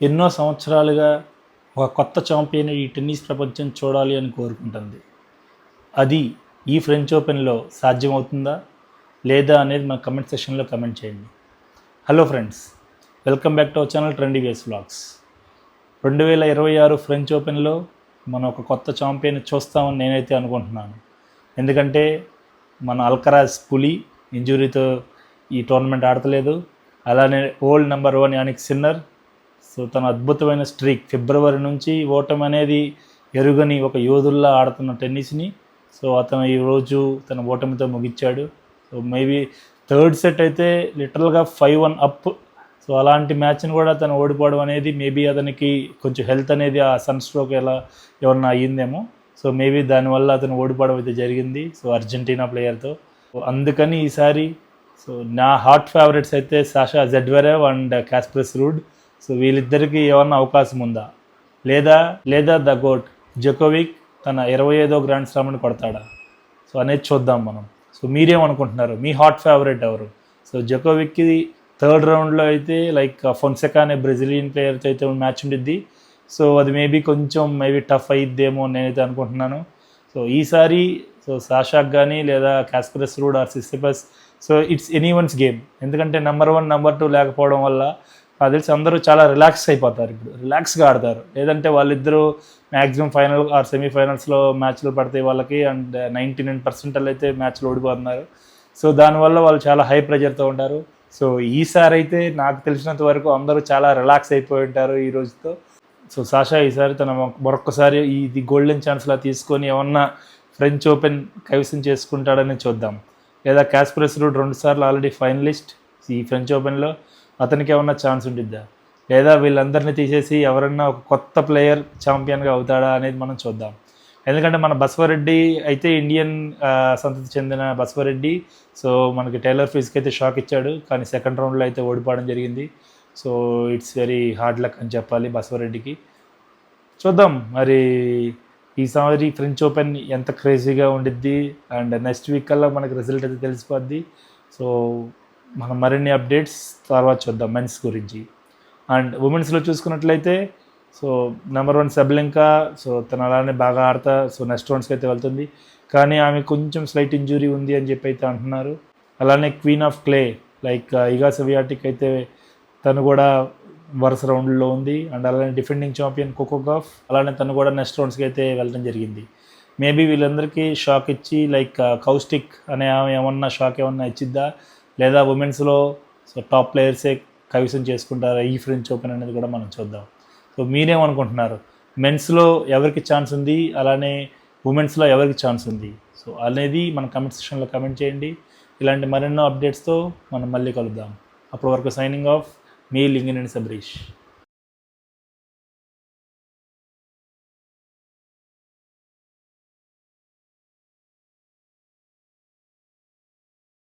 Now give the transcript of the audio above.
ఎన్నో సంవత్సరాలుగా ఒక కొత్త ఛాంపియన్ ఈ టెన్నిస్ ప్రపంచం చూడాలి అని కోరుకుంటుంది. అది ఈ ఫ్రెంచ్ ఓపెన్లో సాధ్యమవుతుందా లేదా అనేది మా కమెంట్ సెక్షన్లో కమెంట్ చేయండి. Hello friends, welcome back to our channel trendy ways vlogs. 2026 French ఓపెన్లో మనం ఒక కొత్త ఛాంపియన్ చూస్తామని నేనైతే అనుకుంటున్నాను. ఎందుకంటే మన అల్కరాజ్ పులి ఇంజురీతో ఈ టోర్నమెంట్ ఆడతలేదు. అలానే old number 1 Jannik sinner, so తన అద్భుతమైన స్ట్రీక్ ఫిబ్రవరి నుంచి ఓటమి అనేది ఎరుగని ఒక యోధుల్లా ఆడుతున్న టెన్నిస్ని సో అతను ఈరోజు తన ఓటమితో ముగించాడు. సో మేబీ థర్డ్ సెట్ అయితే లిటరల్గా 5-1 అప్. సో అలాంటి మ్యాచ్ని కూడా తను ఓడిపోవడం అనేది మేబీ అతనికి కొంచెం హెల్త్ అనేది ఆ సన్ స్ట్రోక్ ఏమన్నా అయ్యిందేమో. సో మేబీ దానివల్ల అతను ఓడిపోవడం అయితే జరిగింది. సో అర్జెంటీనా ప్లేయర్తో. అందుకని ఈసారి సో నా హాట్ ఫేవరెట్స్ అయితే Sasha Zverev and Casper Ruud. So వీళ్ళిద్దరికీ ఏమన్నా అవకాశం ఉందా, లేదా ద గోట్ జోకోవిక్ తన 25వ గ్రాండ్ స్లామ్ని కొడతాడా సో అనేది చూద్దాం మనం. సో మీరేమనుకుంటున్నారు? మీ హాట్ ఫేవరెట్ ఎవరు? సో జోకోవిక్కి థర్డ్ రౌండ్లో అయితే ఫొన్సెకా అనే బ్రెజిలియన్ ప్లేయర్తో అయితే మ్యాచ్ ఉండిద్ది. సో అది మేబీ టఫ్ అయిద్దేమో నేనైతే అనుకుంటున్నాను. సో ఈసారి సో సాషాక్ కానీ లేదా Casper Ruud or Tsitsipas, so it's anyone's game. ఎందుకంటే నెంబర్ 1 నెంబర్ 2 లేకపోవడం వల్ల నాకు తెలిసి అందరూ చాలా రిలాక్స్ అయిపోతారు. ఇప్పుడు రిలాక్స్గా ఆడతారు. లేదంటే వాళ్ళిద్దరూ మ్యాక్సిమం ఫైనల్ ఆర్ సెమీఫైనల్స్లో మ్యాచ్లు పడతాయి వాళ్ళకి, అండ్ 99% అయితే మ్యాచ్లు ఓడిపోతున్నారు. సో దానివల్ల వాళ్ళు చాలా హై ప్రెషర్తో ఉంటారు. సో ఈసారి అయితే నాకు తెలిసినంత వరకు అందరూ చాలా రిలాక్స్ అయిపోయి ఉంటారు ఈ రోజుతో. సో సాషా ఈసారి తన మరొక్కసారి ఇది గోల్డెన్ ఛాన్స్లా తీసుకొని ఏమన్నా ఫ్రెంచ్ ఓపెన్ కైవసం చేసుకుంటాడని చూద్దాం. లేదా కాస్పరస్ రూడ్ 2 సార్లు ఆల్రెడీ ఫైనలిస్ట్ ఈ ఫ్రెంచ్ ఓపెన్లో, అతనికి ఏమన్నా ఛాన్స్ ఉండిద్దా, లేదా వీళ్ళందరినీ తీసేసి ఎవరన్నా ఒక కొత్త ప్లేయర్ ఛాంపియన్గా అవుతాడా అనేది మనం చూద్దాం. ఎందుకంటే మన బస్వరెడ్డి అయితే ఇండియన్ సంతతి చెందిన బస్వరెడ్డి సో మనకి టైలర్ ఫ్రిజ్కి అయితే షాక్ ఇచ్చాడు, కానీ సెకండ్ రౌండ్లో అయితే ఓడిపోవడం జరిగింది. So it's very hard luck అని చెప్పాలి బస్వరెడ్డికి. చూద్దాం మరి ఈసారి ఫ్రెంచ్ ఓపెన్ ఎంత క్రేజీగా ఉండిద్ది, అండ్ నెక్స్ట్ వీక్ కల్లా మనకి రిజల్ట్ అయితే తెలిసిపోద్ది. సో మనం మరిన్ని అప్డేట్స్ తర్వాత చూద్దాం మెన్స్ గురించి. అండ్ ఉమెన్స్లో చూసుకున్నట్లయితే సో నెంబర్ 1 సెబ్లెంకా, సో తను అలానే బాగా ఆడతా సో నెక్స్ట్ రౌండ్స్కి అయితే వెళ్తుంది. కానీ ఆమె కొంచెం స్లైట్ ఇంజురీ ఉంది అని చెప్పి అయితే అంటున్నారు. అలానే queen of clay Iga Swiatek అయితే తను కూడా వరుస రౌండ్లో ఉంది. అండ్ అలానే డిఫెండింగ్ ఛాంపియన్ కోకో గౌఫ్, అలానే తను కూడా నెక్స్ట్ రౌండ్స్కి అయితే వెళ్ళడం జరిగింది. మేబీ వీళ్ళందరికీ షాక్ ఇచ్చి కౌస్టిక్ అనే ఆమె ఏమన్నా షాక్ ఏమన్నా ఇచ్చిద్దా, లేదా ఉమెన్స్లో సో టాప్ ప్లేయర్సే కైవసం చేసుకుంటారా ఈ ఫ్రెంచ్ ఓపెన్ అనేది కూడా మనం చూద్దాం. సో మీరేమనుకుంటున్నారు? మెన్స్లో ఎవరికి ఛాన్స్ ఉంది, అలానే ఉమెన్స్లో ఎవరికి ఛాన్స్ ఉంది సో అనేది మన కమెంట్ సెక్షన్లో కమెంట్ చేయండి. ఇలాంటి మరెన్నో అప్డేట్స్తో మనం మళ్ళీ కలుద్దాం. అప్పటి వరకు సైనింగ్ ఆఫ్, మీ లింగినేని సబరీష్.